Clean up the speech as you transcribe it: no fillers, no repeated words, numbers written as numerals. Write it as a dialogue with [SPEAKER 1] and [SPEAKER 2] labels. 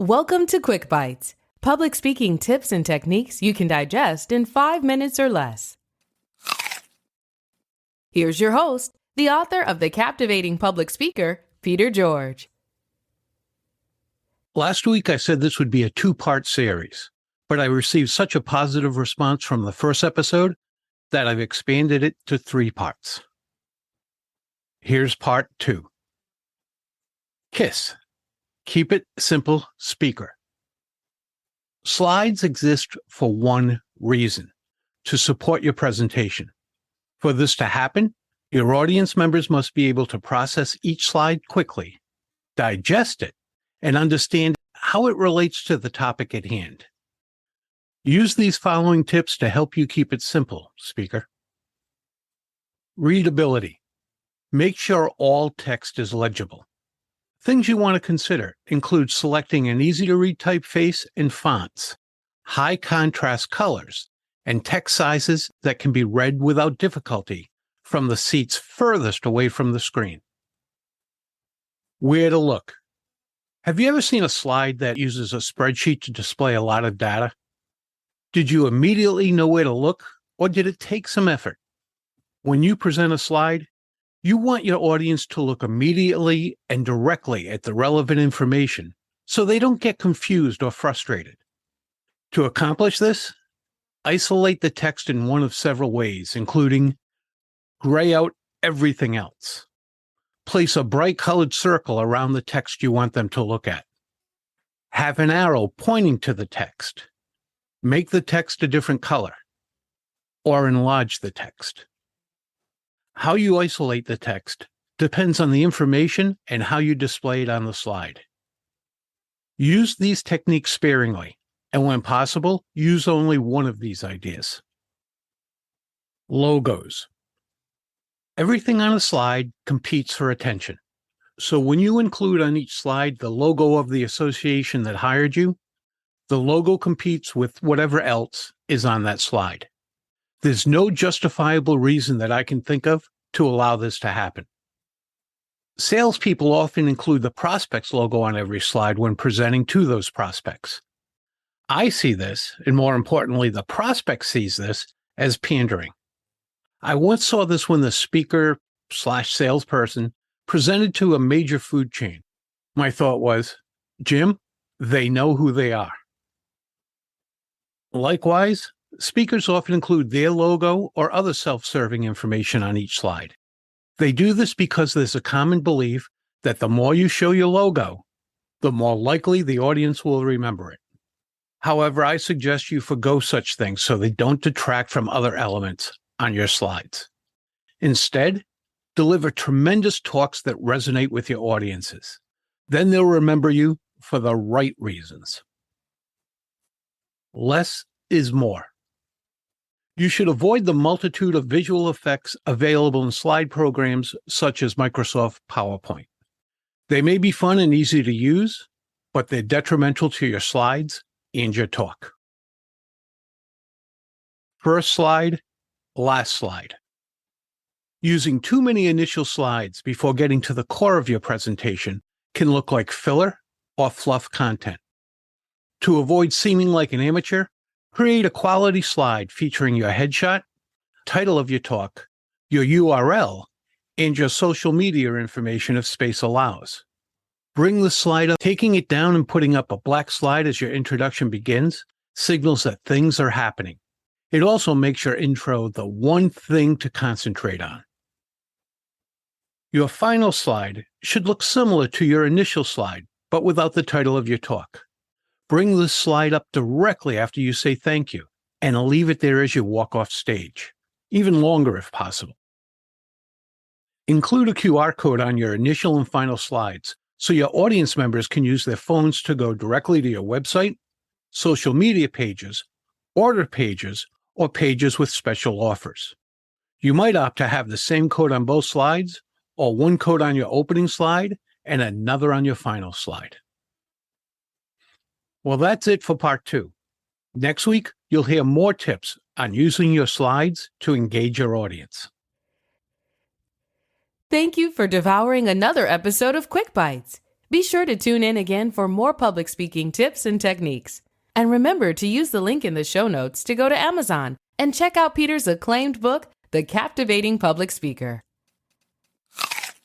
[SPEAKER 1] Welcome to QuickBites, public speaking tips and techniques you can digest in 5 minutes or less. Here's your host, the author of The Captivating Public Speaker, Peter George.
[SPEAKER 2] Last week I said this would be a two-part series, but I received such a positive response from the first episode that I've expanded it to 3 parts. Here's part 2. KISS. Keep it simple, speaker. Slides exist for one reason: to support your presentation. For this to happen, your audience members must be able to process each slide quickly, digest it, and understand how it relates to the topic at hand. Use these following tips to help you keep it simple, speaker. Readability. Make sure all text is legible. Things you want to consider include selecting an easy-to-read typeface and fonts, high contrast colors, and text sizes that can be read without difficulty from the seats furthest away from the screen. Where to look. Have you ever seen a slide that uses a spreadsheet to display a lot of data? Did you immediately know where to look, or did it take some effort? When you present a slide, you want your audience to look immediately and directly at the relevant information so they don't get confused or frustrated. To accomplish this, isolate the text in one of several ways, including gray out everything else. Place a bright colored circle around the text you want them to look at. Have an arrow pointing to the text. Make the text a different color, or enlarge the text. How you isolate the text depends on the information and how you display it on the slide. Use these techniques sparingly, and when possible, use only one of these ideas. Logos. Everything on a slide competes for attention. So when you include on each slide the logo of the association that hired you, the logo competes with whatever else is on that slide. There's no justifiable reason that I can think of to allow this to happen. Salespeople often include the prospect's logo on every slide when presenting to those prospects. I see this, and more importantly, the prospect sees this, as pandering. I once saw this when the speaker/salesperson presented to a major food chain. My thought was, Jim, they know who they are. Likewise, speakers often include their logo or other self-serving information on each slide. They do this because there's a common belief that the more you show your logo, the more likely the audience will remember it. However, I suggest you forgo such things so they don't detract from other elements on your slides. Instead, deliver tremendous talks that resonate with your audiences. Then they'll remember you for the right reasons. Less is more. You should avoid the multitude of visual effects available in slide programs such as Microsoft PowerPoint. They may be fun and easy to use, but they're detrimental to your slides and your talk. First slide, last slide. Using too many initial slides before getting to the core of your presentation can look like filler or fluff content. To avoid seeming like an amateur, create a quality slide featuring your headshot, title of your talk, your URL, and your social media information if space allows. Bring the slide up. Taking it down and putting up a black slide as your introduction begins signals that things are happening. It also makes your intro the one thing to concentrate on. Your final slide should look similar to your initial slide, but without the title of your talk. Bring this slide up directly after you say thank you, and leave it there as you walk off stage, even longer if possible. Include a QR code on your initial and final slides so your audience members can use their phones to go directly to your website, social media pages, order pages, or pages with special offers. You might opt to have the same code on both slides, or one code on your opening slide and another on your final slide. Well, that's it for part 2. Next week, you'll hear more tips on using your slides to engage your audience.
[SPEAKER 1] Thank you for devouring another episode of QuickBites. Be sure to tune in again for more public speaking tips and techniques. And remember to use the link in the show notes to go to Amazon and check out Peter's acclaimed book, The Captivating Public Speaker.